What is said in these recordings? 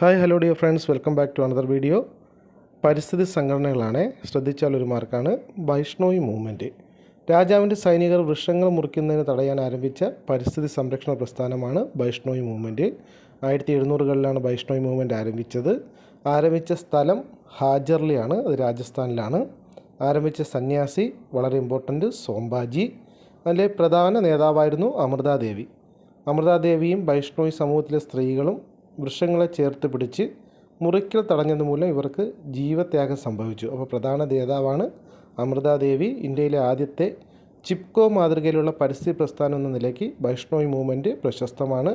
Hi hello dear friends, welcome back to another video. പരിസ്ഥിതി സംഘടനകളാണ്. ശ്രദ്ധിച്ചാൽ ഒരു മാർക്കാണ് വൈഷ്ണോയി മൂവ്മെൻറ്റ്. രാജാവിൻ്റെ സൈനികർ വൃക്ഷങ്ങൾ മുറിക്കുന്നതിന് തടയാൻ ആരംഭിച്ച പരിസ്ഥിതി സംരക്ഷണ പ്രസ്ഥാനമാണ് വൈഷ്ണോയി മൂവ്മെൻറ്റ്. 1700കളിലാണ് വൈഷ്ണോയി മൂവ്മെൻറ്റ് ആരംഭിച്ചത്. ആരംഭിച്ച സ്ഥലം ഹാജർലിയാണ്, അത് രാജസ്ഥാനിലാണ്. ആരംഭിച്ച സന്യാസി വളരെ ഇമ്പോർട്ടൻറ്റ് സോംബാജി. അതിലെ പ്രധാന നേതാവായിരുന്നു അമൃതാദേവി. അമൃതാദേവിയും വൈഷ്ണോയി സമൂഹത്തിലെ സ്ത്രീകളും വൃക്ഷങ്ങളെ ചേർത്ത് പിടിച്ച് മുറിക്കൽ തടഞ്ഞത് മൂലം ഇവർക്ക് ജീവത്യാഗം സംഭവിച്ചു. അപ്പോൾ പ്രധാന നേതാവാണ് അമൃതാദേവി. ഇന്ത്യയിലെ ആദ്യത്തെ ചിപ്കോ മാതൃകയിലുള്ള പരിസ്ഥിതി പ്രസ്ഥാനം എന്ന നിലയ്ക്ക് വൈഷ്ണോയി മൂവ്മെൻറ്റ് പ്രശസ്തമാണ്.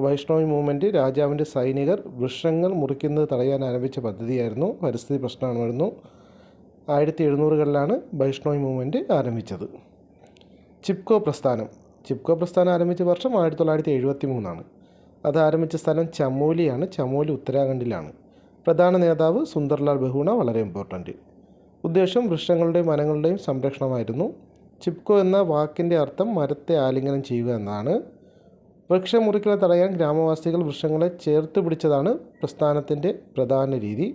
വൈഷ്ണോയി മൂവ്മെൻറ്റ് രാജാവിൻ്റെ സൈനികർ വൃക്ഷങ്ങൾ മുറിക്കുന്നത് തടയാൻ ആരംഭിച്ച പദ്ധതിയായിരുന്നു, പരിസ്ഥിതി പ്രശ്നമായിരുന്നു. 1700കളിലാണ് വൈഷ്ണോയി മൂവ്മെൻറ്റ് ആരംഭിച്ചത്. ചിപ്കോ പ്രസ്ഥാനം ആരംഭിച്ച വർഷം 1973. അത് ആരംഭിച്ച സ്ഥലം ചമോലിയാണ്. ചമോലി ഉത്തരാഖണ്ഡിലാണ്. പ്രധാന നേതാവ് സുന്ദർലാൽ ബഹുഗുണ, വളരെ ഇമ്പോർട്ടൻറ്റ്. ഉദ്ദേശം വൃക്ഷങ്ങളുടെയും വനങ്ങളുടെയും സംരക്ഷണമായിരുന്നു. ചിപ്കോ എന്ന വാക്കിൻ്റെ അർത്ഥം മരത്തെ ആലിംഗനം ചെയ്യുക എന്നാണ്. വൃക്ഷമുറിക്കൽ തടയാൻ ഗ്രാമവാസികൾ വൃക്ഷങ്ങളെ ചേർത്ത് പിടിച്ചതാണ് പ്രസ്ഥാനത്തിൻ്റെ പ്രധാന രീതി.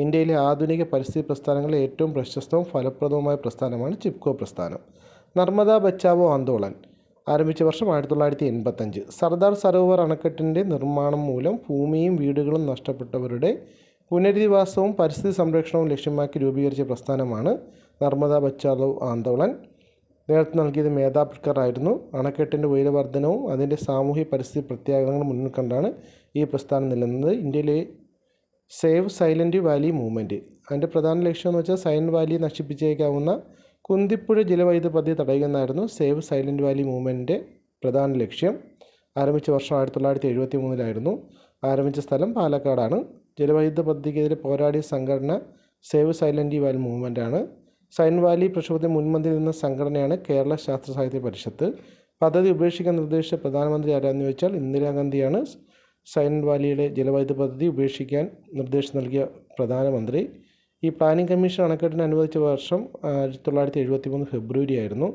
ഇന്ത്യയിലെ ആധുനിക പരിസ്ഥിതി പ്രസ്ഥാനങ്ങളിലെ ഏറ്റവും പ്രശസ്തവും ഫലപ്രദവുമായ പ്രസ്ഥാനമാണ് ചിപ്കോ പ്രസ്ഥാനം. നർമ്മദ ബച്ചാവോ ആന്തോളൻ ആരംഭിച്ച വർഷം 1985. സർദാർ സരോവർ അണക്കെട്ടിൻ്റെ നിർമ്മാണം മൂലം ഭൂമിയും വീടുകളും നഷ്ടപ്പെട്ടവരുടെ പുനരധിവാസവും പരിസ്ഥിതി സംരക്ഷണവും ലക്ഷ്യമാക്കി രൂപീകരിച്ച പ്രസ്ഥാനമാണ് നർമ്മദ ബച്ചാവോ ആന്തോളൻ. നേതൃത്വം നൽകിയത് മേധാ പട്കർ ആയിരുന്നു. അണക്കെട്ടിൻ്റെ ഉയരവർദ്ധനവും അതിൻ്റെ സാമൂഹ്യ പരിസ്ഥിതി പ്രത്യാഘാതങ്ങളും മുന്നിൽ കണ്ടാണ് ഈ പ്രസ്ഥാനം നിലനിന്നത്. ഇന്ത്യയിലെ സേവ് സൈലൻറ്റ് വാലി മൂവ്മെൻറ്റ്, അതിൻ്റെ പ്രധാന ലക്ഷ്യം എന്ന് വെച്ചാൽ സൈലൻറ്റ് വാലി നശിപ്പിച്ചേക്കാവുന്ന കുന്തിപ്പുഴ ജലവൈദ്യുത പദ്ധതി തടയുന്നതായിരുന്നു സേവ് സൈലൻറ്റ് വാലി മൂവ്മെൻറ്റിൻ്റെ പ്രധാന ലക്ഷ്യം. ആരംഭിച്ച വർഷം 1973. ആരംഭിച്ച സ്ഥലം പാലക്കാടാണ്. ജലവൈദ്യുത പദ്ധതിക്കെതിരെ പോരാടിയ സംഘടന സേവ് സൈലൻറ്റ് വാലി മൂവ്മെൻറ്റാണ്. സൈലൻറ്റ് വാലി പ്രക്ഷോഭത്തിന് മുൻപന്തിയിൽ നിന്ന സംഘടനയാണ് കേരള ശാസ്ത്ര സാഹിത്യ പരിഷത്ത്. പദ്ധതി ഉപേക്ഷിക്കാൻ നിർദ്ദേശിച്ച പ്രധാനമന്ത്രി ആരാണെന്ന് ചോദിച്ചാൽ ഇന്ദിരാഗാന്ധിയാണ്. സൈലൻറ്റ് വാലിയുടെ ജലവൈദ്യുത പദ്ധതി ഉപേക്ഷിക്കാൻ നിർദ്ദേശം നൽകിയ പ്രധാനമന്ത്രി. ഈ പ്ലാനിംഗ് കമ്മീഷൻ അണക്കെട്ടിന് അനുവദിച്ച വർഷം 1973 ഫെബ്രുവരി ആയിരുന്നു.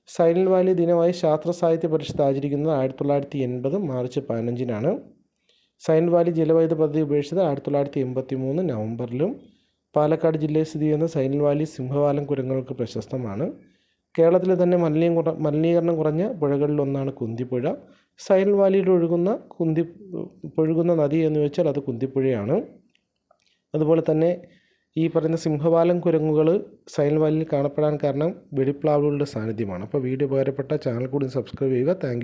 സൈലൻറ്റ് വാലി ദിനമായി ശാസ്ത്ര സാഹിത്യ പരിഷത്ത് ആചരിക്കുന്നത് 1980 മാർച്ച് 15-നാണ്. സൈലൻറ്റ് വാലി ജലവൈദ്യുത പദ്ധതി ഉപേക്ഷിച്ചത് 1983 നവംബറിലും. പാലക്കാട് ജില്ലയിൽ സ്ഥിതി ചെയ്യുന്ന സൈലൻറ്റ് വാലി സിംഹവാലം കുരങ്ങുകൾക്ക് പ്രശസ്തമാണ്. കേരളത്തിലെ തന്നെ മലിനീകരണം കുറഞ്ഞ പുഴകളിലൊന്നാണ് കുന്തിപ്പുഴ. സൈലൻറ്റ് വാലിയിൽ ഒഴുകുന്ന നദി എന്ന് വെച്ചാൽ അത് കുന്തിപ്പുഴയാണ്. അതുപോലെ തന്നെ ഈ പറയുന്ന സിംഹവാലം കുരങ്ങുകൾ സൈലൻറ്റ് വാലിയിൽ കാണപ്പെടാൻ കാരണം വെടിപ്ലാവുകളുടെ സാന്നിധ്യമാണ്. അപ്പോൾ വീഡിയോ ഉപകാരപ്പെട്ട ചാനൽ കൂടി സബ്സ്ക്രൈബ് ചെയ്യുക. Thank you.